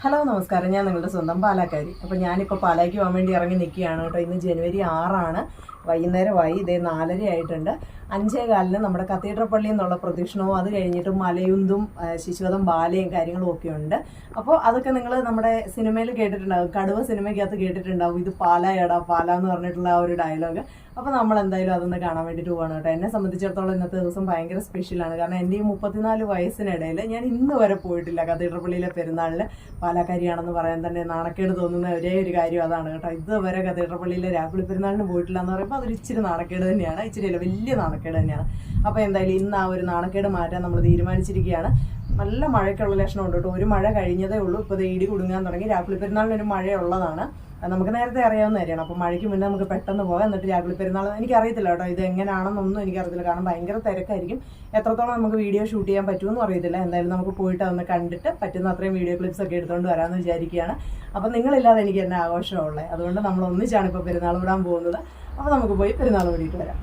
Hello നമസ്കാരം, ഞാൻ നിങ്ങളുടെ സ്വന്തം പാലക്കാരി. അപ്പോൾ ഞാനിപ്പോൾ പാലായ്ക്ക് പോകാൻ വേണ്ടി ഇറങ്ങി നിൽക്കുകയാണ് കേട്ടോ. ഇന്ന് ജനുവരി 6 വൈകുന്നേരമായി. ഇതേ 4:30 ആയിട്ടുണ്ട്. 5:15 നമ്മുടെ കത്തീഡ്രൽ പള്ളിയിൽ നിന്നുള്ള പ്രദക്ഷിണവും അത് കഴിഞ്ഞിട്ട് മലയുന്തും ശിശുവധം ബാലയും കാര്യങ്ങളും ഒക്കെ ഉണ്ട്. അപ്പോൾ അതൊക്കെ നിങ്ങൾ നമ്മുടെ സിനിമയിൽ കേട്ടിട്ടുണ്ടാവും, കടുവ സിനിമയ്ക്കകത്ത് കേട്ടിട്ടുണ്ടാവും, ഇത് പാലായടാ പാല എന്ന് പറഞ്ഞിട്ടുള്ള ആ ഒരു ഡയലോഗ്. അപ്പോൾ നമ്മൾ എന്തായാലും അതൊന്ന് കാണാൻ വേണ്ടിയിട്ട് പോവാണ് കേട്ടോ. എന്നെ സംബന്ധിച്ചിടത്തോളം ഇന്നത്തെ ദിവസം ഭയങ്കര സ്പെഷ്യലാണ്. കാരണം എൻ്റെ ഈ 34 വയസ്സിനിടയിൽ ഞാൻ ഇന്ന് വരെ പോയിട്ടില്ല കത്തീഡ്രൽ പള്ളിയിലെ പെരുന്നാളിന്. പാലക്കാരിയാണെന്ന് പറയാൻ തന്നെ നാണക്കേട് തോന്നുന്ന ഒരേ ഒരു കാര്യം അതാണ് കേട്ടോ. ഇതുവരെ കത്തീഡ്രൽ പള്ളിയിലെ രാക്കുളി പെരുന്നാളിന് പോയിട്ടില്ല എന്ന് പറയുമ്പോൾ അതൊരു ഇച്ചിരി നാണക്കേട് തന്നെയാണ്, ഇച്ചിരിയല്ല വലിയ നാണക്കേട് തന്നെയാണ്. അപ്പോൾ എന്തായാലും ഇന്ന് ആ ഒരു നാണക്കേട് മാറ്റാൻ നമ്മൾ തീരുമാനിച്ചിരിക്കുകയാണ്. നല്ല മഴയ്ക്കുള്ള ലക്ഷണം ഉണ്ട് കേട്ടോ. ഒരു മഴ കഴിഞ്ഞതേ ഉള്ളൂ, ഇപ്പോൾ ഇടി കുടുങ്ങാൻ തുടങ്ങി. രാക്കുളി പെരുന്നാളിന് ഒരു മഴയുള്ളതാണ്, നമുക്ക് നേരത്തെ അറിയാവുന്ന കാര്യമാണ്. അപ്പോൾ മഴയ്ക്ക് മുന്നേ നമുക്ക് പെട്ടെന്ന് പോകാം. എന്നിട്ട് രാക്കുളി പെരുന്നാൾ എനിക്കറിയത്തില്ല കേട്ടോ, ഇത് എങ്ങനെയാണെന്നൊന്നും എനിക്കറിയത്തില്ല. കാരണം ഭയങ്കര തിരക്കായിരിക്കും. എത്രത്തോളം നമുക്ക് വീഡിയോ ഷൂട്ട് ചെയ്യാൻ പറ്റുമെന്നും അറിയത്തില്ല. എന്തായാലും നമുക്ക് പോയിട്ട് അതൊന്ന് കണ്ടിട്ട് പറ്റുന്ന അത്രയും വീഡിയോ ക്ലിപ്സ് ഒക്കെ എടുത്തുകൊണ്ട് വരാമെന്ന് വിചാരിക്കുകയാണ്. അപ്പം നിങ്ങളില്ലാതെ എനിക്ക് എന്നെ ആഘോഷമുള്ളത്, അതുകൊണ്ട് നമ്മൾ ഒന്നിച്ചാണ് ഇപ്പോൾ പെരുന്നാൾ വിടാൻ പോകുന്നത്. അപ്പോൾ നമുക്ക് പോയി പെരുന്നാൾ കൂടിയിട്ട് വരാം.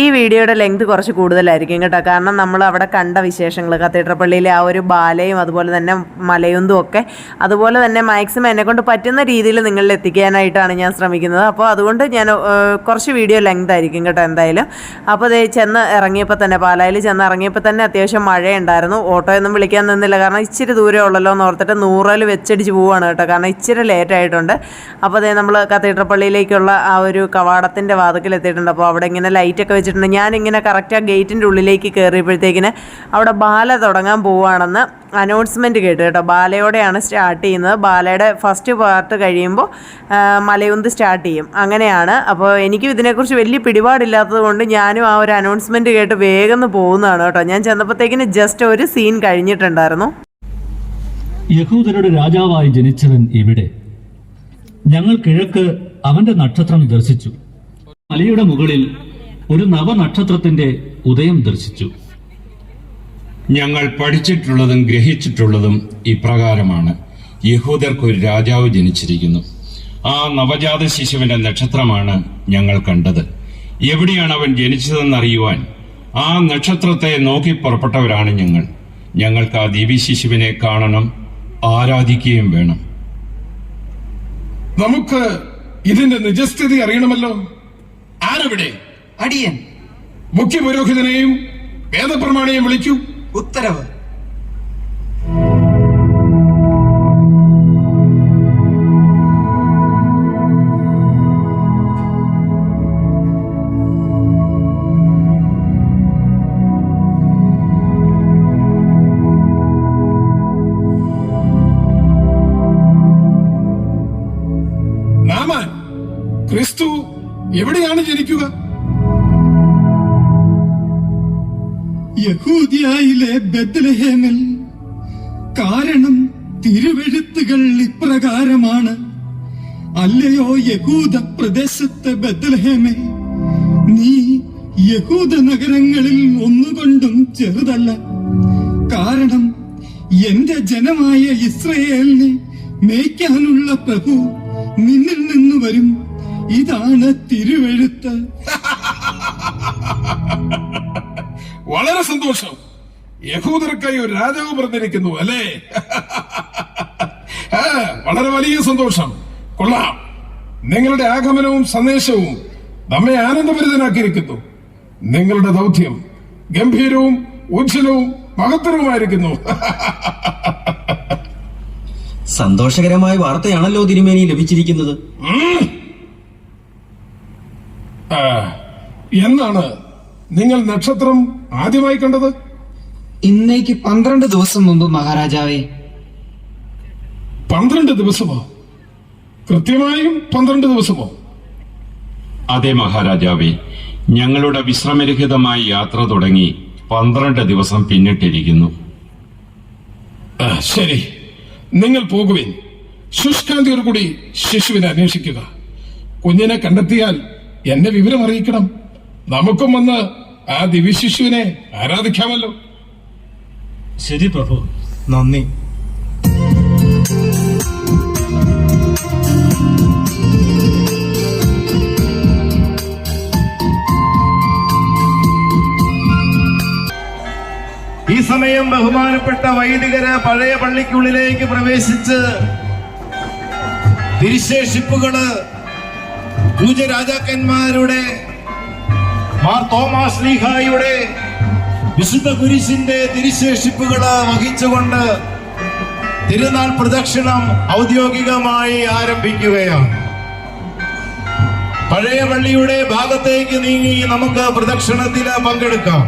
ഈ വീഡിയോയുടെ ലെങ്ത് കുറച്ച് കൂടുതലായിരിക്കും കേട്ടോ. കാരണം നമ്മൾ അവിടെ കണ്ട വിശേഷങ്ങൾ, കത്തീഡ്രൽ പള്ളിയിലെ ആ ഒരു ബാലയും അതുപോലെ തന്നെ മലയുന്തും ഒക്കെ, അതുപോലെ തന്നെ മാക്സിമം എന്നെക്കൊണ്ട് പറ്റുന്ന രീതിയിൽ നിങ്ങളിൽ എത്തിക്കാനായിട്ടാണ് ഞാൻ ശ്രമിക്കുന്നത്. അപ്പോൾ അതുകൊണ്ട് ഞാൻ കുറച്ച് വീഡിയോ ലെങ്ത് ആയിരിക്കും കേട്ടോ എന്തായാലും. അപ്പോൾ അത് ചെന്ന് ഇറങ്ങിയപ്പോൾ തന്നെ, പാലായിൽ ചെന്ന് ഇറങ്ങിയപ്പോൾ തന്നെ അത്യാവശ്യം മഴയുണ്ടായിരുന്നു. ഓട്ടോയൊന്നും വിളിക്കാൻ നിന്നില്ല, കാരണം ഇച്ചിരി ദൂരം ഉള്ളല്ലോ എന്ന് ഓർത്തിട്ട് 100 വെച്ചടിച്ച് പോവുകയാണ് കേട്ടോ. കാരണം ഇച്ചിരി ലേറ്റ് ആയിട്ടുണ്ട്. അപ്പോൾ അതേ നമ്മൾ കത്തീഡ്രൽ പള്ളിയിലേക്കുള്ള ആ ഒരു കവാടത്തിൻ്റെ വാതിക്കൽ എത്തിയിട്ടുണ്ട്. അപ്പോൾ അവിടെ ഇങ്ങനെ ലൈറ്റൊക്കെ വെച്ചിട്ടുണ്ട്. ഞാനിങ്ങനെ കറക്റ്റ് ആ ഗേറ്റിൻ്റെ ഉള്ളിലേക്ക് കയറിയപ്പോഴത്തേക്കിന് അവിടെ ബാല തുടങ്ങാൻ പോവുകയാണെന്ന് അനൗൺസ്മെൻറ്റ് കേട്ടു കേട്ടോ. ബാലയോടെയാണ് സ്റ്റാർട്ട് ചെയ്യുന്നത്. ബാലയുടെ ഫസ്റ്റ് പാർട്ട് കഴിയുമ്പോൾ മലയുന്ത് സ്റ്റാർട്ട് ചെയ്യും, അങ്ങനെയാണ്. അപ്പോൾ എനിക്കും ഇതിനെക്കുറിച്ച് വലിയ പിടിപാടില്ലാത്തത് കൊണ്ട് ഞാനും ആ ഒരു അനൗൺസ്മെൻറ്റ് കേട്ട് വേഗം പോകുന്നതാണ് കേട്ടോ. ഞാൻ ചെന്നപ്പോഴത്തേക്കിന് ജസ്റ്റ് ഒരു സീൻ കഴിഞ്ഞിട്ടുണ്ടായിരുന്നു. യഹൂദരുടെ രാജാവായി ജനിച്ചവൻ ഇവിടെ. ഞങ്ങൾ കിഴക്ക് അവന്റെ നക്ഷത്രം ദർശിച്ചു. മലയുടെ മുകളിൽ ഒരു നവനക്ഷത്രത്തിന്റെ ഉദയം ദർശിച്ചു. ഞങ്ങൾ പഠിച്ചിട്ടുള്ളതും ഗ്രഹിച്ചിട്ടുള്ളതും ഇപ്രകാരമാണ്: യഹൂദർക്കൊരു രാജാവ് ജനിച്ചിരിക്കുന്നു. ആ നവജാത ശിശുവിന്റെ നക്ഷത്രമാണ് ഞങ്ങൾ കണ്ടത്. എവിടെയാണ് അവൻ ജനിച്ചതെന്നറിയുവാൻ ആ നക്ഷത്രത്തെ നോക്കി പുറപ്പെട്ടവരാണ് ഞങ്ങൾ. ഞങ്ങൾക്ക് ആ ദിവ്യ ശിശുവിനെ കാണണം, ആരാധിക്കുകയും വേണം. നമുക്ക് ഇതിന്റെ നിജസ്ഥിതി അറിയണമല്ലോ. ആരവിടെ? അടിയൻ. മുഖ്യപുരോഹിതനെയും വേദപ്രമാണിയെയും വിളിക്കൂ. ഉത്തരവ്. നാമാൻ, ക്രിസ്തു എവിടെയാണ് ജനിക്കുക? യഹൂദിയയിലെ ബെത്ലഹേമിൽ. കാരണം തിരുവെഴുത്തുകൾ ഇപ്രകാരമാണ്: അല്ലയോ യഹൂദ പ്രദേശത്തെ ബെത്ലഹേമേ, നീ യഹൂദ നഗരങ്ങളിൽ ഒന്നുകൊണ്ടും ചെറുതല്ല. കാരണം എന്റെ ജനമായ ഇസ്രയേലിനെ മേയ്ക്കാനുള്ള പ്രഭു നിന്നിൽ നിന്ന് വരും. ഇതാണ് തിരുവെഴുത്ത്. വളരെ സന്തോഷം. യഹൂദർക്കായി ഒരു രാജാവ് പറഞ്ഞിരിക്കുന്നു അല്ലേ? വളരെ വലിയ സന്തോഷം. കൊള്ളാം. നിങ്ങളുടെ ആഗമനവും സന്ദേശവും നമ്മെ ആനന്ദഭരിതനാക്കിയിരിക്കുന്നു. നിങ്ങളുടെ ദൗത്യം ഗംഭീരവും ഉജ്ജ്വലവും മഹത്തരവുമായിരിക്കുന്നു. സന്തോഷകരമായ വാർത്തയാണല്ലോ തിരുമേനി ലഭിച്ചിരിക്കുന്നത്. എന്നാണ് നിങ്ങൾ നക്ഷത്രം ആദ്യമായി കണ്ടത്? ഇന്നേക്ക് 12 ദിവസം മുമ്പ് മഹാരാജാവേ. 12 ദിവസമോ? കൃത്യമായും 12 ദിവസമോ? അതെ മഹാരാജാവേ, ഞങ്ങളുടെ വിശ്രമരഹിതമായ യാത്ര തുടങ്ങി 12 ദിവസം പിന്നിട്ടിരിക്കുന്നു. ശരി, നിങ്ങൾ പോകുവിൻ. ശുഷ്കാന്തിയോടുകൂടി ശിശുവിനെ അന്വേഷിക്കുക. കുഞ്ഞിനെ കണ്ടെത്തിയാൽ എന്നെ വിവരം അറിയിക്കണം. നമുക്കും വന്ന് ആ ദിവ്യശിശുവിനെ ആരാധിക്കാമല്ലോ. ശരി പ്രഭു. നന്ദി. ഈ സമയം ബഹുമാനപ്പെട്ട വൈദികര് പഴയ പള്ളിക്കുള്ളിലേക്ക് പ്രവേശിച്ച് തിരുശേഷിപ്പുകള് പൂജരാജാക്കന്മാരുടെ മാർ തോമാസ് ശ്ലീഹായുടെ വിശുദ്ധ കുരിശിന്റെ തിരുശേഷിപ്പുകള് വഹിച്ചുകൊണ്ട് തിരുനാൾ പ്രദക്ഷിണം ഔദ്യോഗികമായി ആരംഭിക്കുകയാണ്. പഴയ പള്ളിയുടെ ഭാഗത്തേക്ക് നീങ്ങി നമുക്ക് പ്രദക്ഷിണത്തിൽ പങ്കെടുക്കാം.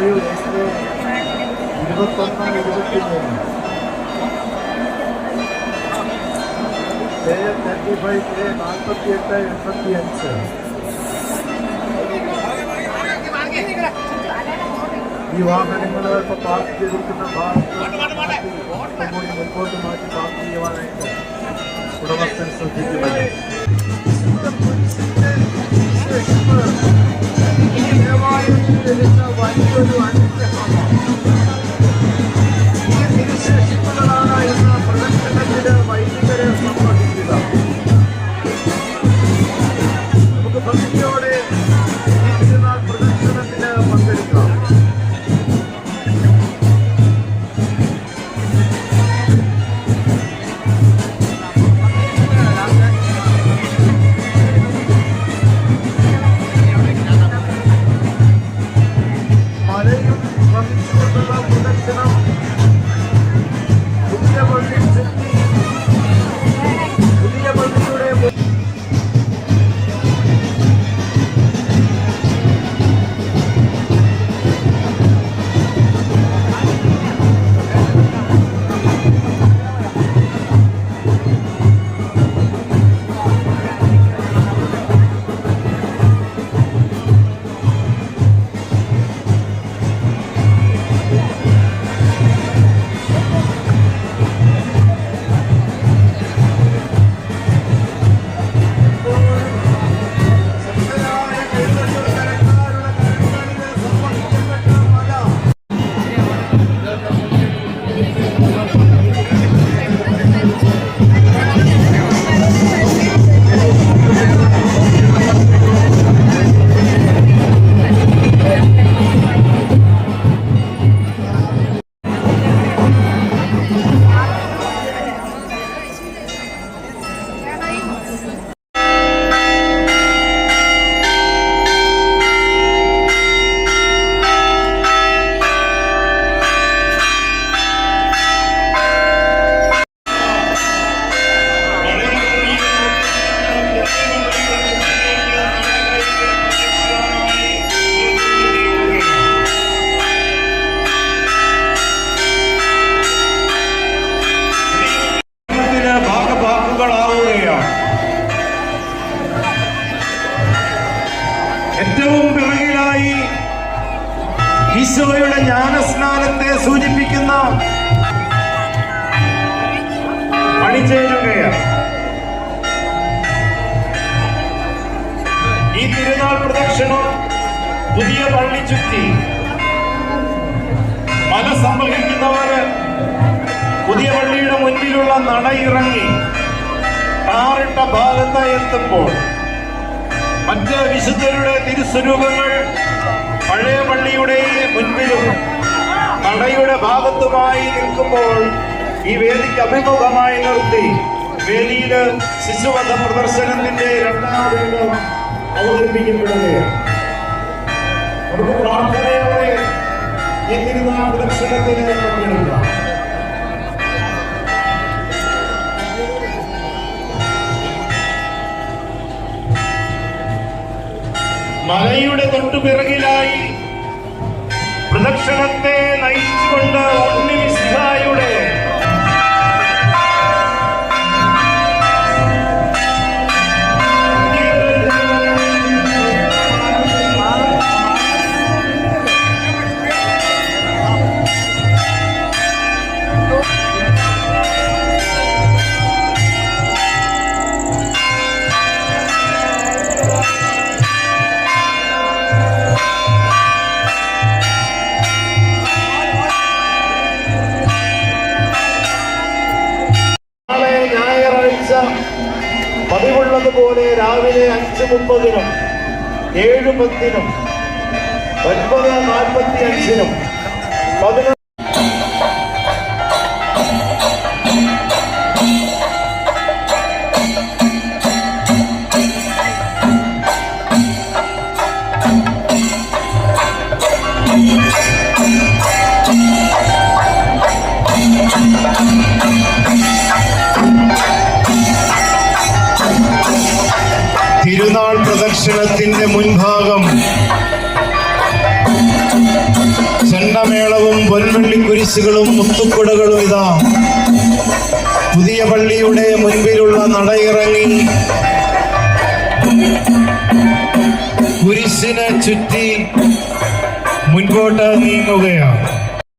വായു എസ് 21-23 K35 K48-85 ഈ വാഹനങ്ങൾ ഇപ്പോൾ പാർക്ക് ചെയ്തിരിക്കുന്ന ഭാഗത്ത് കൂടി മുൻപോട്ട് മാറ്റി പാർക്ക് ചെയ്യുവാനായിട്ട് ഉടമസ്ഥൻ ശ്രദ്ധിക്കുന്നത് വലിയൊരു അനുഗ്രഹമാണ്. ഈ തിരുശേഷിപ്പുകളാണ് എന്ന പ്രദർശനത്തിന് വൈദികരെ സംബന്ധിക്കുക. നമുക്ക് ഭക്തിയോടെ ഈ തിരുനാൾ പ്രദർശനത്തിന് പങ്കെടുക്കാം. മലയും വഹിച്ചുകൊണ്ടുള്ള പ്രദർശനം പുതിയ പള്ളി ചുറ്റി പുതിയ പള്ളിയുടെ ഭാഗഭാക്കുകളാവുകയാണ്. ഏറ്റവും പിറകിലായി ഈശോയുടെ ജ്ഞാനസ്നാനത്തെ സൂചിപ്പിക്കുന്ന അണിചേരുകയാണ്. ഈ തിരുനാൾ പ്രദക്ഷിണം പുതിയ പള്ളി ചുറ്റി മല സംവഹിക്കുന്നവര് പുതിയ പള്ളിയുടെ മുൻപിലുള്ള നടയിറങ്ങി ടാറിട്ട ഭാഗത്ത് എത്തുമ്പോൾ മറ്റ് വിശുദ്ധരുടെ തിരുസ്വരൂപങ്ങൾ പഴയ പള്ളിയുടെ മുൻപിലും നടയുടെ ഭാഗത്തുമായി നിൽക്കുമ്പോൾ ഈ വേദിക്ക് അഭിമുഖമായി നിർത്തി വേദിയിൽ ശിശുവധ പ്രദർശനത്തിന്റെ രണ്ടാം ഭാഗം അവതരിപ്പിക്കപ്പെടുകയാണ്. നമുക്ക് പ്രാർത്ഥനയോടെ ഈ തിരുനാൾ പ്രദർശനത്തിന് പങ്കെടുക്കാം. മലയുടെ തൊട്ടുപിറകിലായി പ്രദക്ഷിണത്തെ നയിച്ചുകൊണ്ട് ഉണ്ണിമിശിഹായുടെ പതിവുള്ളതുപോലെ രാവിലെ 5:30-നും 7:10-നും 9:45-നും 11 തിരുനാൾ പ്രദക്ഷിണത്തിന്റെ മുൻഭാഗം ചെണ്ടമേളവും പൊൻവെള്ളി കുരിശുകളും മുത്തുക്കുടകളും ഇതാ പുതിയ പള്ളിയുടെ മുൻപിലുള്ള നടയിറങ്ങി കുരിശിനെ ചുറ്റി മുൻപോട്ട് നീങ്ങുകയാണ്.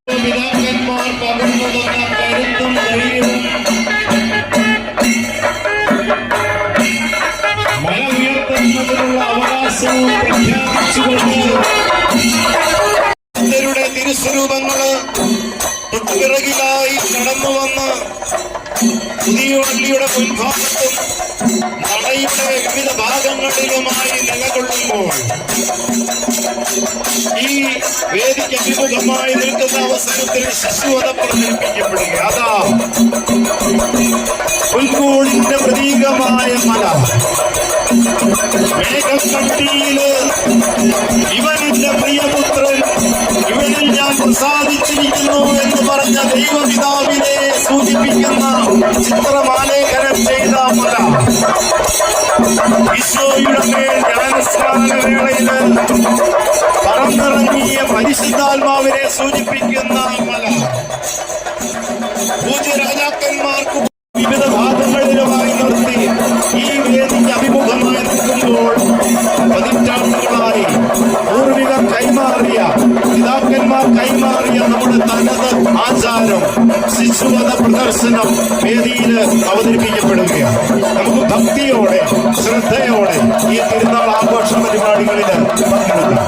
പിതാക്കന്മാർ പകർന്നു തന്ന കരുത്തും ധൈര്യവും മല ഉയർത്തുന്നതിനുള്ള അവകാശവും പ്രഖ്യാപിച്ചുകൊണ്ട് ഭക്തരുടെ തിരുസ്വരൂപങ്ങള് തൊട്ടുപിറകിലായി കടന്നു വന്ന് പുതിയ പള്ളിയുടെ മുൻഭാഗത്തും നടയുടെ വിവിധ ഭാഗങ്ങളിലുമായി നിലകൊള്ളുമ്പോൾ ഈ വേദിക്ക് അഭിമുഖമായി നിൽക്കുന്ന അവസരത്തിൽ ശിശുവധ പ്രചരിപ്പിക്കപ്പെടുക. അതാ പുൽക്കൂടിന്റെ പ്രതീകമായ മല മേഘക്കട്ടിയില് ഇവനെന്റെ പ്രിയപുത്രൻ, ഇവനിൽ ഞാൻ പ്രസാദിച്ചിരിക്കുന്നു എന്ന് പറഞ്ഞ ദൈവപിതാവിനെ സൂചിപ്പിക്കുന്ന ചിത്രമാലേഖനം ചെയ്ത മല ഈശോയുടെ മേൽ ജ്ഞാനസ്നാന വേളയില് പറന്നിറങ്ങിയ പരിശുദ്ധാത്മാവിനെ സൂചിപ്പിക്കുന്ന മല പൂജ്യ രാജാക്കന്മാർക്ക് വിവിധ ഭാഗങ്ങളിലുമായി നിർത്തി ഈ വേദിക്ക് അഭിമുഖമായി നിൽക്കുമ്പോൾ പതിറ്റാണ്ടുകളായി പൂർവികർ കൈമാറിയ പിതാക്കന്മാർ കൈമാറിയ നമ്മുടെ തനത് ആചാരം ശിശുവധ പ്രദർശനം വേദിയിൽ അവതരിപ്പിക്കപ്പെടുകയാണ്. നമുക്ക് ഭക്തിയോടെ ശ്രദ്ധയോടെ ഈ തിരുനാൾ ആഘോഷ പരിപാടികളിൽ പങ്കെടുക്കാം.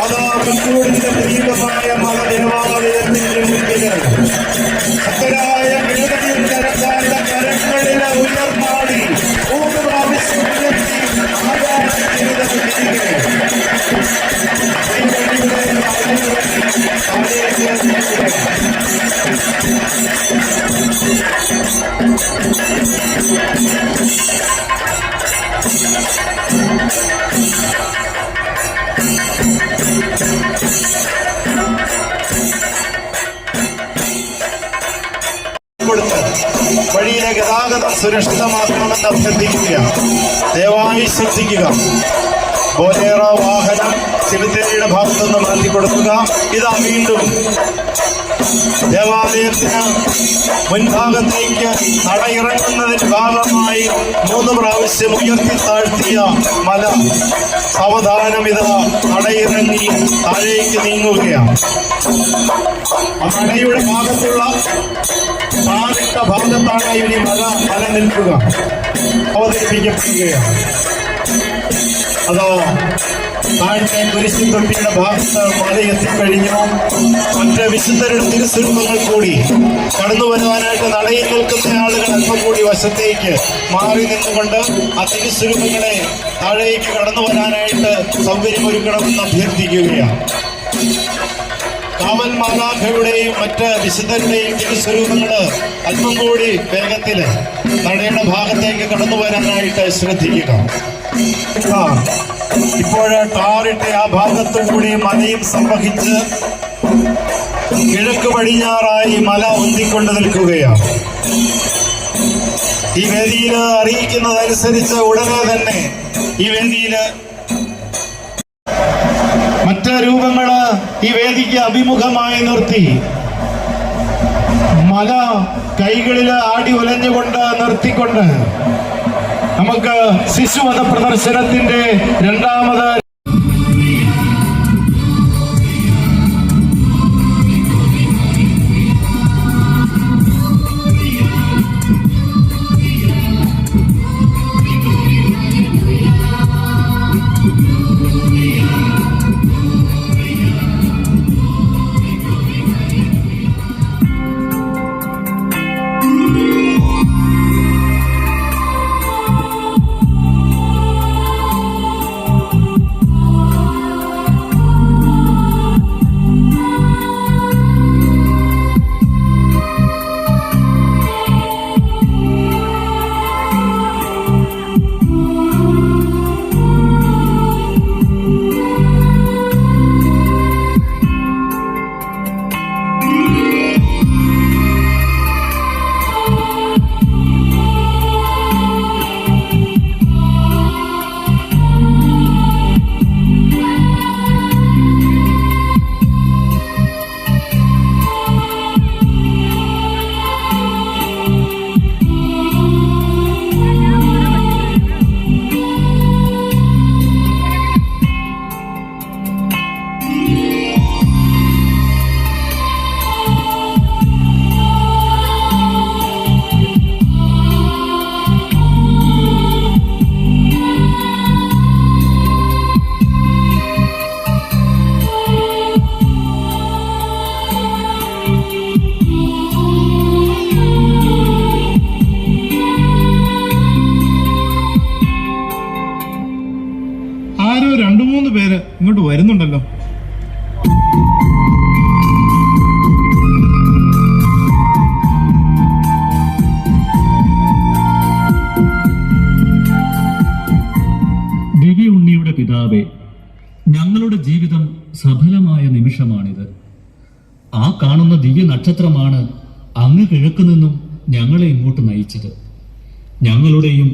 അതാപൂടിന്റെ പ്രതീകമായ മല ദേവാലയത്തിന്റെ മുൻപില് ഭക്തരായ എഴുതിയും കരക്കാരുടെ കരങ്ങളിലെ ഉയർന്നാടി 3 പ്രാവശ്യം ഉയർത്തി ആരാധന വഴിയിലെ ഗതാഗതം സുരക്ഷിതമാക്കണമെന്ന് അഭ്യർത്ഥിക്കുകയാണ്. ദയവായി ശ്രദ്ധിക്കുക. ബോലേറ വാഹനം സെമിത്തേരിയുടെ ഭാഗത്തുനിന്ന് മാറ്റിക്കൊടുക്കുക. ഇതാ വീണ്ടും ദേവാലയത്തിന് മുൻഭാഗത്തേക്ക് നടയിറങ്ങുന്നതിന് ഭാഗമായി 3 പ്രാവശ്യം ഉയർത്തി താഴ്ത്തിയ മല സാവധാനം ഇതാ നടയിറങ്ങി താഴേക്ക് നീങ്ങുകയാണ്. ആ മലയുടെ ഭാഗത്തുള്ള താഴ്ത്ത ഭാഗത്താണ് ഇനി മല നിൽക്കുക, അവതരിപ്പിക്കപ്പെടുകയാണ്. അതോ താഴത്തെ കുരിശിൻ തൊട്ടിയുടെ ഭാഗത്ത് മല എത്തിക്കഴിഞ്ഞു. മറ്റ് വിശുദ്ധരുടെ തിരുസ്വരൂപങ്ങൾ കൂടി കടന്നു വരുവാനായിട്ട് നടയിൽ നിൽക്കുന്ന ആളുകൾ അല്പം കൂടി വശത്തേക്ക് മാറി നിന്നുകൊണ്ട് ആ തിരുസ്വരൂപങ്ങളെ താഴേക്ക് കടന്നു വരാനായിട്ട് സൗകര്യമൊരുക്കണമെന്ന് അഭ്യർത്ഥിക്കുകയാണ്. കാവൽ മാലാഖയുടെയും മറ്റ് വിശുദ്ധരുടെയും തിരുസ്വരൂപങ്ങള് അല്പം കൂടി വേഗത്തില് നടയുടെ ഭാഗത്തേക്ക് കടന്നു വരാനായിട്ട് ശ്രദ്ധിക്കുക. ഇപ്പോൾ ടാറിട്ട ആ ഭാഗത്തു കൂടി മലയും സംവഹിച്ച് കിഴക്ക് പടിഞ്ഞാറായി മല ഒന്നിക്കൊണ്ട് നിൽക്കുകയാണ്. ഈ വേദിയിൽ അറിയിക്കുന്നതനുസരിച്ച് ഉടനെ തന്നെ ഈ വേദിയില് മറ്റ് രൂപങ്ങള് ഈ വേദിക്ക് അഭിമുഖമായി നിർത്തി മല കൈകളിൽ ആടി ഉലഞ്ഞുകൊണ്ട് നിർത്തിക്കൊണ്ട് നമുക്ക് ശിശുവധ പ്രദർശനത്തിന്റെ രണ്ടാമത് 2-3 പേര് ഇങ്ങോട്ട് വരുന്നുണ്ടല്ലോ. ദിവ്യ ഉണ്ണിയുടെ പിതാവേ, ഞങ്ങളുടെ ജീവിതം സഫലമായ നിമിഷമാണിത്. ആ കാണുന്ന ദിവ്യ നക്ഷത്രമാണ് അങ്ങ് കിഴക്കു നിന്നും ഞങ്ങളെ ഇങ്ങോട്ട് നയിച്ചത്. ഞങ്ങളുടെയും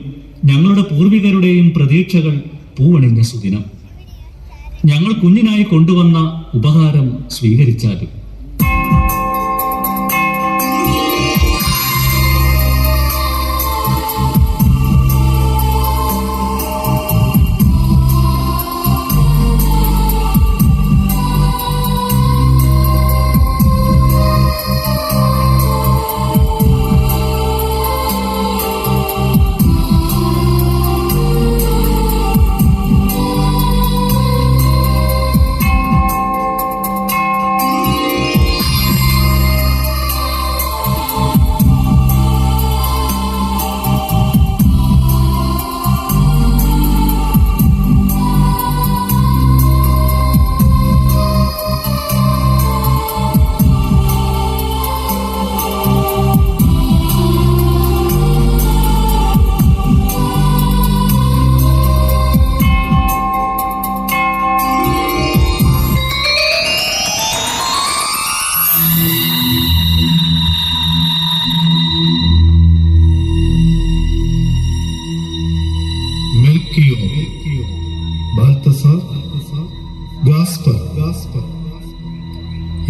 ഞങ്ങളുടെ പൂർവികരുടെയും പ്രതീക്ഷകൾ പൂവണിഞ്ഞ സുദിനം. ഞങ്ങൾ കുഞ്ഞിനായി കൊണ്ടുവന്ന ഉപഹാരം സ്വീകരിച്ചാലും.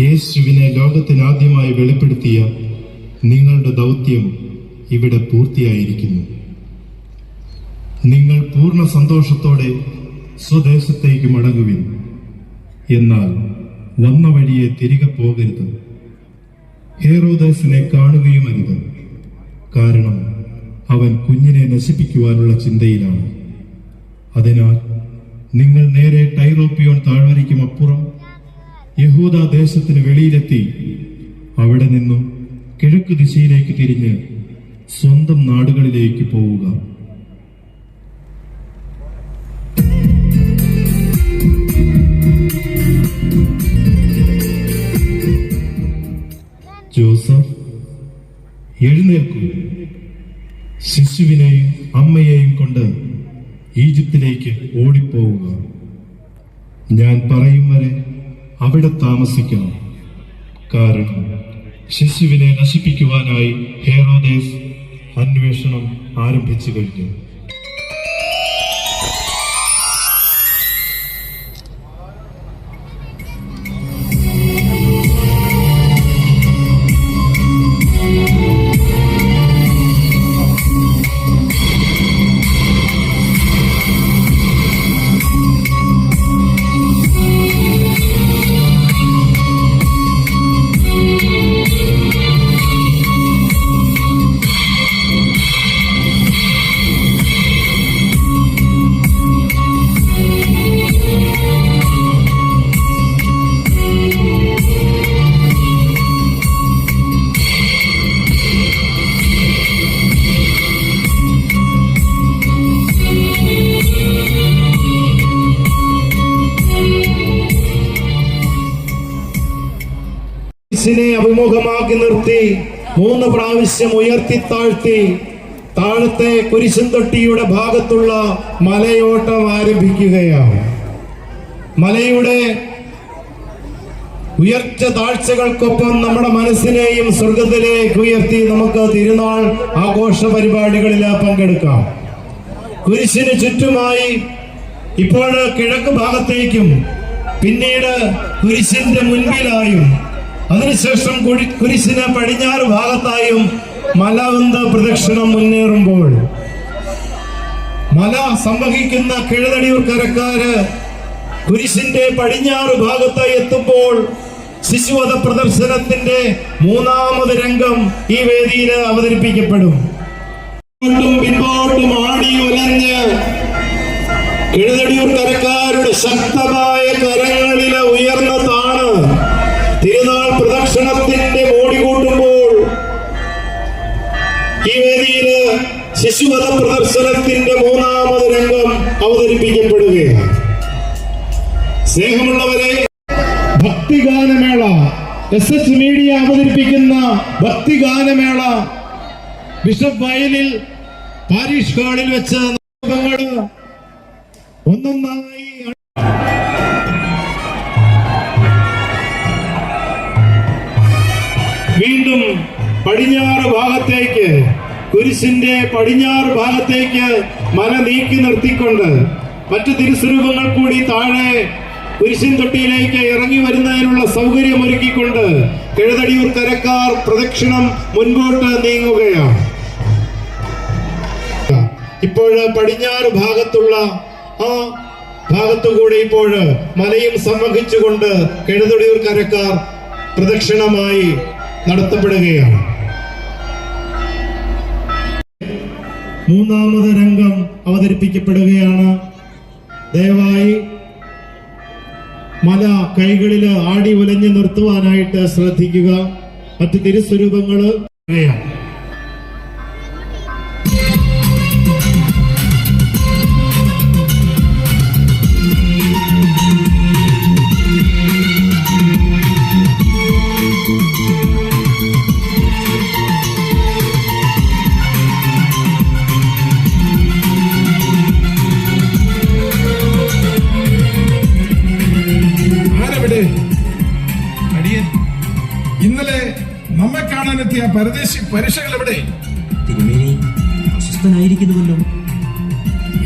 യേശുവിനെ ലോകത്തിനാദ്യമായി വെളിപ്പെടുത്തിയ നിങ്ങളുടെ ദൗത്യം ഇവിടെ പൂർത്തിയായിരിക്കുന്നു. നിങ്ങൾ പൂർണ്ണ സന്തോഷത്തോടെ സ്വദേശത്തേക്ക് മടങ്ങുവിൻ. എന്നാൽ വന്ന വഴിയെ തിരികെ പോകരുത്. ഹേറോദേസിനെ കാണുകയുമരുത്. കാരണം അവൻ കുഞ്ഞിനെ നശിപ്പിക്കുവാനുള്ള ചിന്തയിലാണ്. അതിനാൽ നിങ്ങൾ നേരെ ടൈറോപ്പിയോൺ താഴ്വരയ്ക്കും അപ്പുറം യഹൂദ ദേശത്തിന് വെളിയിലെത്തി അവിടെ നിന്നും കിഴക്ക് ദിശയിലേക്ക് തിരിഞ്ഞ് സ്വന്തം നാടുകളിലേക്ക് പോവുക. ജോസഫ്, എഴുന്നേൽക്കൂ. ശിശുവിനെയും അമ്മയെയും കൊണ്ട് ഈജിപ്തിലേക്ക് ഓടിപ്പോവുക. ഞാൻ പറയും വരെ അവിടെ താമസിക്കണം. കാരണം ശിശുവിനെ നശിപ്പിക്കുവാനായി ഹേറോദേസ് അന്വേഷണം ആരംഭിച്ചു കഴിഞ്ഞു. അഭിമുഖമാക്കി നിർത്തി 3 പ്രാവശ്യം ഉയർത്തി താഴ്ത്തി താഴത്തെ കുരിശുംതൊട്ടിയുടെ ഭാഗത്തുള്ള മലയോട്ടം ആരംഭിക്കുകയാണ്. മലയുടെ ഉയർച്ച താഴ്ചകൾക്കൊപ്പം നമ്മുടെ മനസ്സിനെയും സ്വർഗത്തിലേക്ക് ഉയർത്തി നമുക്ക് തിരുനാൾ ആഘോഷ പരിപാടികളിൽ പങ്കെടുക്കാം. കുരിശിന് ചുറ്റുമായി ഇപ്പോൾ കിഴക്ക് ഭാഗത്തേക്കും പിന്നീട് കുരിശിന്റെ മുൻപിലായും അതിനുശേഷം കുരിശിന് പടിഞ്ഞാറ് ഭാഗത്തായും മലവന്ത പ്രദക്ഷിണം മുന്നേറുമ്പോൾ മല സംവഹിക്കുന്ന കിഴതടിയൂർക്കരക്കാര് കുരിശിന്റെ പടിഞ്ഞാറ് ഭാഗത്തായി എത്തുമ്പോൾ ശിശുവധ പ്രദർശനത്തിന്റെ 3ാമത് രംഗം ഈ വേദിയിൽ അവതരിപ്പിക്കപ്പെടും. പിന്നോട്ടും ആടി ഉലഞ്ഞ് കിഴതടിയൂർക്കരക്കാരുടെ ശക്തമായ കരങ്ങളിലെ ഉയർന്ന താണ് തിരുനാൾ പ്രദക്ഷിണത്തിന്റെ മോടി കൂട്ടുമ്പോൾ ഈ വേദിയില് ശിശുവധ പ്രദർശനത്തിന്റെ 3ാമത് രംഗം അവതരിപ്പിക്കപ്പെടുകയാണ്. സ്നേഹമുള്ളവരെ, ഭക്തിഗാനമേള SS മീഡിയ അവതരിപ്പിക്കുന്ന ഭക്തിഗാനമേള ബിഷപ്പ് വയലിൽ പാരിഷ് ഹാളിൽ വെച്ച് ഒന്നൊന്നായി വീണ്ടും പടിഞ്ഞാറ് ഭാഗത്തേക്ക്, കുരിശിന്റെ പടിഞ്ഞാറ് ഭാഗത്തേക്ക് മല നീക്കി നിർത്തിക്കൊണ്ട് മറ്റു തിരുസ്വരൂപങ്ങൾ കൂടി താഴെ കുരിശിൻ തൊട്ടിയിലേക്ക് ഇറങ്ങി വരുന്നതിനുള്ള സൗകര്യമൊരുക്കിക്കൊണ്ട് കിഴതടിയൂർ കരക്കാർ പ്രദക്ഷിണം മുൻപോട്ട് നീങ്ങുകയാണ്. ഇപ്പോൾ പടിഞ്ഞാറ് ഭാഗത്തുള്ള ആ ഭാഗത്തുകൂടി ഇപ്പോൾ മലയും സംവഹിച്ചുകൊണ്ട് കിഴതടിയൂർ കരക്കാർ പ്രദക്ഷിണമായി നടത്തപ്പെടുകയാണ്. മൂന്നാമത് രംഗം അവതരിപ്പിക്കപ്പെടുകയാണ്. ദയവായി മല കൈകളിൽ ആടി ഉലഞ്ഞു നിർത്തുവാനായിട്ട് ശ്രദ്ധിക്കുക. മറ്റു തിരുസ്വരൂപങ്ങള് ഇന്നലെ നമ്മെ കാണാനെത്തിയ പരദേശി പരീക്ഷകൾ എവിടെ? തിരുമേനി അസ്വസ്ഥനായിരിക്കുന്നുവല്ലോ.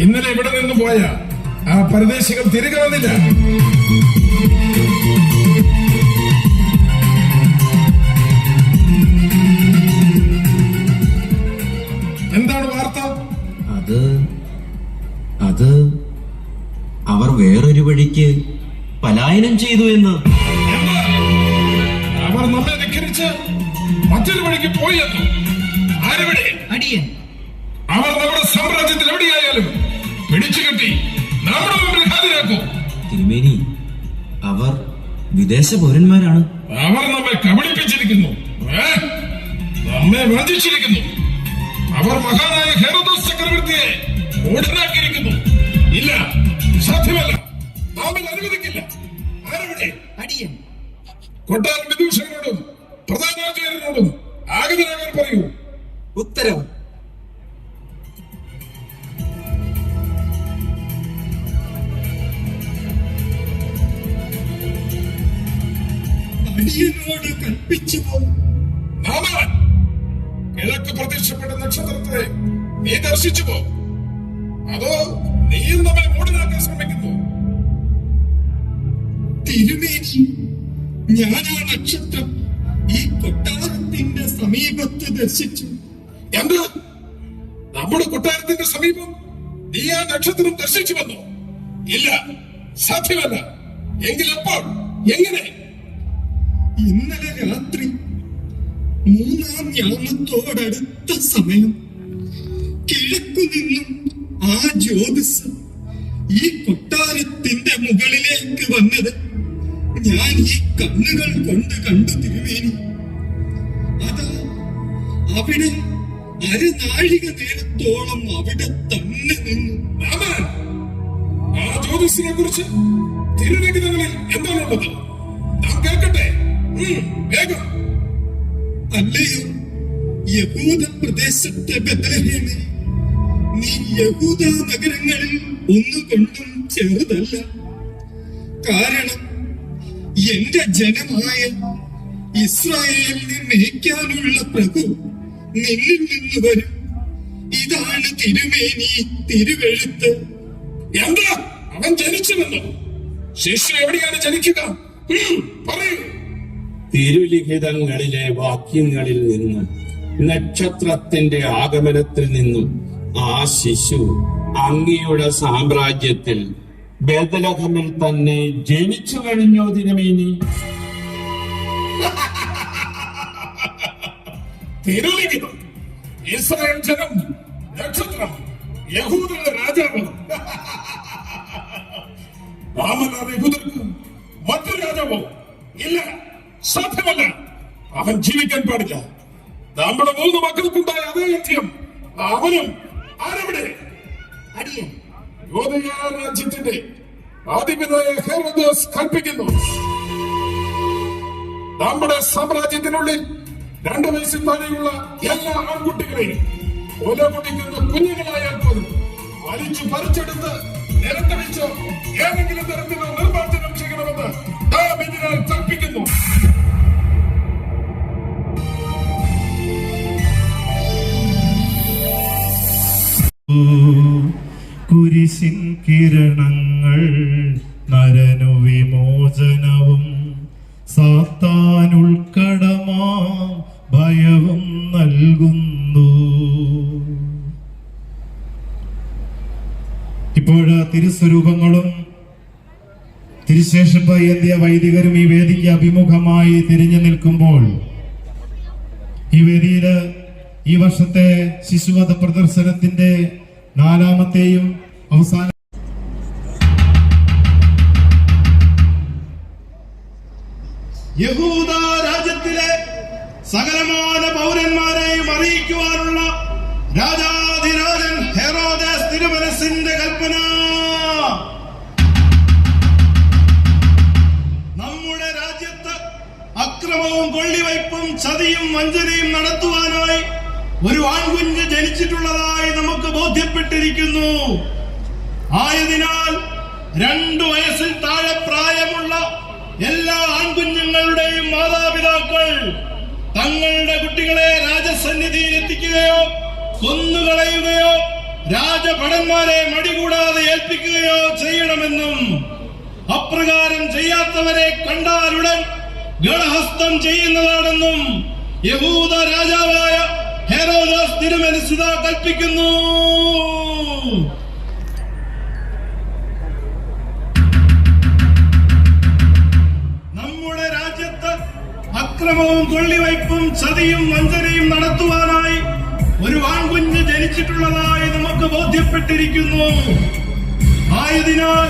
ഇന്നലെ ഇവിടെ നിന്ന് പോയ ആ പരദേശികൾ തിരികെ വന്നില്ല. എന്താണ് വാർത്ത? അത് അവർ വേറൊരു വഴിക്ക് പലായനം ചെയ്തു എന്ന്. അവർ നമ്മെ ധിക്കരിച്ച് മറ്റൊരു വഴിക്ക് പോയി എന്ന്. ആരെവിടെ? അടിയൻ. അവർ നമ്മുടെ സാമ്രാജ്യത്തിൽ എവിടെയായാലും പിടിച്ചു കെട്ടി നമ്മുടെ മുമ്പിൽ ഹാജരാക്കും. തിരുമേനി, അവർ വിദേശ പൗരന്മാരാണ്. അവർ നമ്മെ കബളിപ്പിച്ചിരിക്കുന്നു, നമ്മെ വഞ്ചിച്ചിരിക്കുന്നു. അവർ മഹാനായ ഹെറോദോസ് ചക്രവർത്തിയെ മൂഢനാക്കിയിരിക്കുന്നു. ഇല്ല, സാധ്യമല്ല, നാം അനുവദിക്കില്ല. ആരെവിടെ? അടിയൻ. കൊട്ടാര വിദൂഷകനോടും പ്രധാനാചാര്യനോടും ആഗതരാകാൻ പറയൂ. ഉത്തരവ്. അടിയനോട് കൽപ്പിച്ചു. നാമാൻ, കിഴക്ക് പ്രത്യക്ഷപ്പെട്ട നക്ഷത്രത്തെ നീ ദർശിച്ചു പോ. അതോ നീയും നമ്മെ മൂടനാക്കാൻ ശ്രമിക്കുന്നു? തിരുമേനി, ഞാൻ ആ നക്ഷത്രം ഈ കൊട്ടാരത്തിന്റെ സമീപത്ത് ദർശിച്ചു. എന്ത്? നമ്മുടെ കൊട്ടാരത്തിന്റെ സമീപം നീ ആ നക്ഷത്രം ദർശിച്ചു വന്നോ? ഇല്ല, സാധ്യമല്ല. എങ്കിലെപ്പോൾ? എങ്ങനെ? ഇന്നലെ രാത്രി 3-ാം യാമത്തോടടുത്ത സമയം കിഴക്കു നിന്നും ആ ജ്യോതിസ് ഈ കൊട്ടാരത്തിന്റെ മുകളിലേക്ക് വന്നത് ഞാൻ ഈ കണ്ണുകൾ കൊണ്ട് കണ്ടു. തിരുമേനി, അതാ അവിടെ അരനാഴിക നേരത്തോളം അവിടെ തന്നെ നിന്നു. ആ ജ്യോതിസിനെ കുറിച്ച് തിരുലിഖിതങ്ങളിൽ എന്താണുള്ളത്? നാം കേൾക്കട്ടെ. വേഗം. അല്ലയോ യഹൂദ പ്രദേശത്തെ ബെത്ലഹേമേ, നീ യഹൂദ നഗരങ്ങളിൽ ഒന്നുകൊണ്ടും ചെറുതല്ല. കാരണം എന്റെ ജനമായ ഇസ്രായേലിനെ മേയ്ക്കാനുള്ള പ്രഭു നിന്നിൽ നിന്ന് വരും. ഇതാണ് തിരുമേനി തിരുവെഴുത്ത്. എന്താ? അവൻ ജനിച്ചുവെന്നോ? ശിശു എവിടെയാണ് ജനിക്കുക? പറയൂ. തിരുലിഖിതങ്ങളിലെ വാക്യങ്ങളിൽ നിന്നും നക്ഷത്രത്തിന്റെ ആഗമനത്തിൽ നിന്നും ആ ശിശു അങ്ങയുടെ സാമ്രാജ്യത്തിൽ ബേത്ലഹേമിൽ തന്നെ ജനിച്ചു കഴിഞ്ഞോ തിരുമേനി? തിരുലിഖിതം, ഇസ്രായേൽ ജനം, നക്ഷത്രം, യഹൂദരുടെ രാജാവ്. നാമല്ലാതെ യഹൂദർക്ക് മറ്റൊരു രാജാവോ? ഇല്ല, സാധ്യമല്ല. അവൻ ജീവിക്കാൻ പാടില്ല. നമ്മുടെ 3 മക്കൾക്കുണ്ടായ അതേ അന്ത്യം അവനും. ആരെവിടെ? അടിയൻ. യോധയാ രാജ്യത്തിന്റെ ആദിപിതായ ഹെരോദോസ് കൽപ്പിക്കുന്നു, നമ്മുടെ സാമ്രാജ്യത്തിനുള്ളിൽ 2 വയസ്സിൽ താഴെയുള്ള എല്ലാ ആൺകുട്ടികളെയും കൊല കുടിക്കുന്ന കുഞ്ഞുങ്ങളായാൽ പോലും വലിച്ചു പറിച്ചെടുത്ത് നിരത്തി വെച്ചോ ഏതെങ്കിലും തരത്തിലുള്ള നിർമ്മാർജ്ജനം ചെയ്യണമെന്ന് നാം ഇതിനാൽ കൽപ്പിക്കുന്നു. കുരിശിൻ കിരണങ്ങൾ നരനു വിമോചനവും സാത്താനുൾക്കടമാം ഭയവും നൽകുന്നു. ഇപ്പോൾ തിരുസ്വരൂപങ്ങളും തിരുശേഷം പയ്യന്തിയ വൈദികരും ഈ വേദിക്ക് അഭിമുഖമായി തിരിഞ്ഞു നിൽക്കുമ്പോൾ ഈ വേദിയില് ഈ വർഷത്തെ ശിശുവധ പ്രദർശനത്തിന്റെ 4ാമത്തെയും അവസാന യഹൂദ രാജ്യത്തിലെ സകലമാന പൗരന്മാരെയും അറിയിക്കുവാനുള്ള രാജാധിരാജൻ ഹെറോദാസ് തിരുമനസിന്റെ കൽപ്പന. നമ്മുടെ രാജ്യത്ത് അക്രമവും കൊള്ളിവയ്പും ചതിയും വഞ്ചനയും നടത്തുവാനായി ഒരു ആൺകുഞ്ഞ് ജനിച്ചിട്ടുള്ളതായി നമുക്ക് ബോധ്യപ്പെട്ടിരിക്കുന്നു. ആയതിനാൽ 2 വയസ്സിൽ താഴെ പ്രായമുള്ള എല്ലാ ആൺകുഞ്ഞുങ്ങളുടെയും മാതാപിതാക്കൾ തങ്ങളുടെ കുട്ടികളെ രാജസന്നിധിയിൽ എത്തിക്കുകയോ കൊന്നുകളയുകയോ രാജഭടന്മാരെ മടികൂടാതെ ഏൽപ്പിക്കുകയോ ചെയ്യണമെന്നും അപ്രകാരം ചെയ്യാത്തവരെ കണ്ടാലുടൻ ഗളഹസ്തം ചെയ്യുന്നതാണെന്നും യഹൂദ രാജാവായ ഹെരോദാസ് തിരുമനസ് കൽപ്പിക്കുന്നു. നമ്മുടെ രാജ്യത്ത് അക്രമവും കൊള്ളിവയ്പും ചതിയും വഞ്ചനയും നടത്തുവാനായി ഒരു ആൺകുഞ്ഞ് ജനിച്ചിട്ടുള്ളതായി നമുക്ക് ബോധ്യപ്പെട്ടിരിക്കുന്നു. ആയതിനാൽ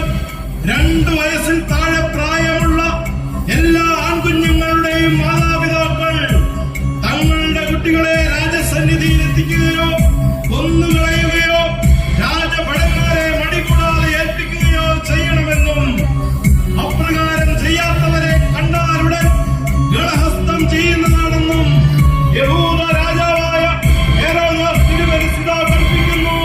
2 വയസ്സിൽ താഴെ പ്രായമുള്ള എല്ലാ ആൺകുഞ്ഞുങ്ങളുടെയും മാതാപിതാക്കൾ തങ്ങളുടെ കുട്ടികളെ രാജസന്നിധിയിൽ എത്തിക്കുകയോ കൊന്നുകളയുകയോ രാജഭടന്മാരെ മടികൂടാതെ ഏൽപ്പിക്കുകയോ ചെയ്യണമെന്നും അപ്രകാരം ചെയ്യാത്തവരെ കണ്ടാലുടൻ ഗളഹസ്തം ചെയ്യുന്നതാണെന്നും യഹൂദ രാജാവായ ഹെരോദാസ് തിരുമനസ് കൽപ്പിക്കുന്നു.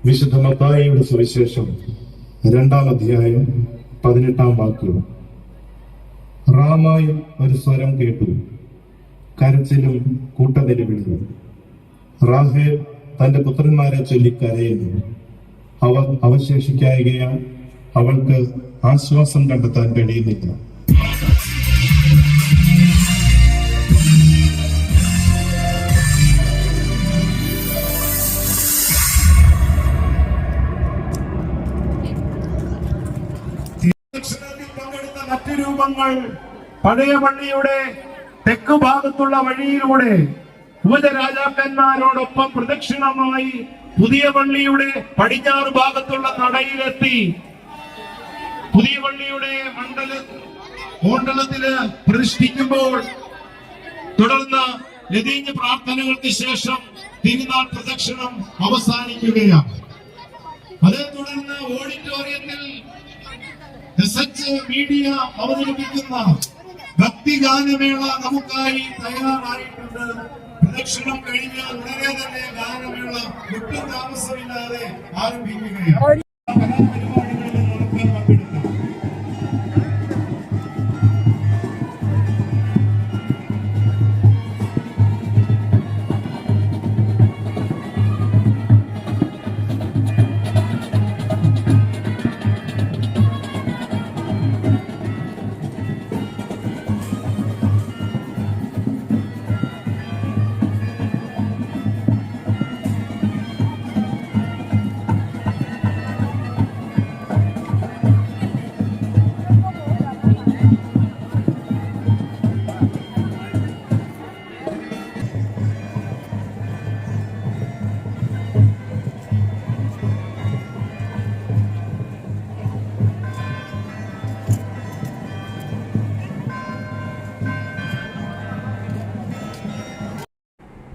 വിശുദ്ധ മത്തായിയുടെ സുവിശേഷം 2-ാം അധ്യായം 18-ാം വാക്യം. റാമായിൽ ഒരു സ്വരം കേട്ടു, കരച്ചിലും കൂട്ടനിലവിളിയും. റാഹേൽ തന്റെ പുത്രന്മാരെ ചൊല്ലി കരയുന്നു. അവർ അവശേഷിക്കായകയാൽ അവൾക്ക് ആശ്വാസം കണ്ടെത്താൻ കഴിയുന്നില്ല. പങ്കെടുത്ത മറ്റു രൂപങ്ങൾ പഴയ പള്ളിയുടെ തെക്ക് ഭാഗത്തുള്ള വഴിയിലൂടെ ഉപരാജാക്കന്മാരോടൊപ്പം പ്രദക്ഷിണമായി പുതിയ പള്ളിയുടെ പടിഞ്ഞാറ് ഭാഗത്തുള്ള നടയിലെത്തി പുതിയ പള്ളിയുടെ മണ്ഡലത്തില് പ്രതിഷ്ഠിക്കുമ്പോൾ തുടർന്ന് ലതീഞ്ഞ് പ്രാർത്ഥനകൾക്ക് ശേഷം തിരുനാൾ പ്രദക്ഷിണം അവസാനിക്കുകയാണ്. അതേ തുടർന്ന് ഓഡിറ്റോറിയത്തിൽ മീഡിയ അവതരിപ്പിക്കുന്ന ഭക്തിഗാനമേള നമുക്കായി തയ്യാറായിട്ടുണ്ട്. പ്രദക്ഷിണം കഴിഞ്ഞാൽ ഉടനെ തന്നെ ഗാനമേള ഒട്ടും താമസമില്ലാതെ ആരംഭിക്കുകയാണ്. കലാപരിപാടികളിൽ നമുക്ക് പങ്കെടുക്കാം.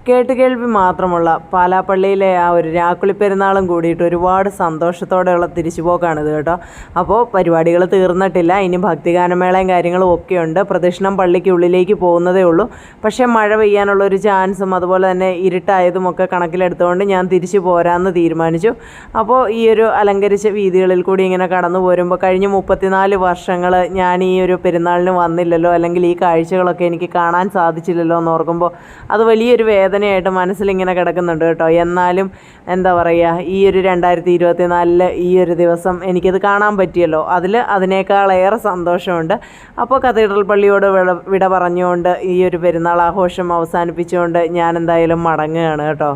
കേട്ടുകേൾവി മാത്രമുള്ള പാലാപ്പള്ളിയിലെ ആ ഒരു രാക്കുളി പെരുന്നാളും കൂടിയിട്ട് ഒരുപാട് സന്തോഷത്തോടെയുള്ള തിരിച്ചുപോക്കാണിത് കേട്ടോ. അപ്പോൾ പരിപാടികൾ തീർന്നിട്ടില്ല, ഇനി ഭക്തിഗാനമേളയും കാര്യങ്ങളും ഒക്കെയുണ്ട്. പ്രദക്ഷിണം പള്ളിക്കുള്ളിലേക്ക് പോകുന്നതേ ഉള്ളൂ. പക്ഷേ മഴ പെയ്യാനുള്ളൊരു ചാൻസും അതുപോലെ തന്നെ ഇരുട്ടായതും ഒക്കെ കണക്കിലെടുത്തുകൊണ്ട് ഞാൻ തിരിച്ചു പോരാമെന്ന് തീരുമാനിച്ചു. അപ്പോൾ ഈ ഒരു അലങ്കരിച്ച വീതികളിൽ കൂടി ഇങ്ങനെ കടന്നു പോരുമ്പോൾ കഴിഞ്ഞ 34 വർഷങ്ങൾ ഞാൻ ഈ ഒരു പെരുന്നാളിന് വന്നില്ലല്ലോ, അല്ലെങ്കിൽ ഈ കാഴ്ചകളൊക്കെ എനിക്ക് കാണാൻ സാധിച്ചില്ലല്ലോ എന്നോർക്കുമ്പോൾ അത് വലിയൊരു വേദനയായിട്ട് മനസ്സിലിങ്ങനെ കിടക്കുന്നുണ്ട് കേട്ടോ. എന്നാലും എന്താ പറയുക, ഈ ഒരു 2024 ഈ ഒരു ദിവസം എനിക്കത് കാണാൻ പറ്റിയല്ലോ, അതിനേക്കാളേറെ സന്തോഷമുണ്ട്. അപ്പോൾ കത്തീഡ്രൽ പള്ളിയോട് വിട പറഞ്ഞുകൊണ്ട് ഈ ഒരു പെരുന്നാൾ ആഘോഷം അവസാനിപ്പിച്ചുകൊണ്ട് ഞാൻ എന്തായാലും മടങ്ങുകയാണ് കേട്ടോ.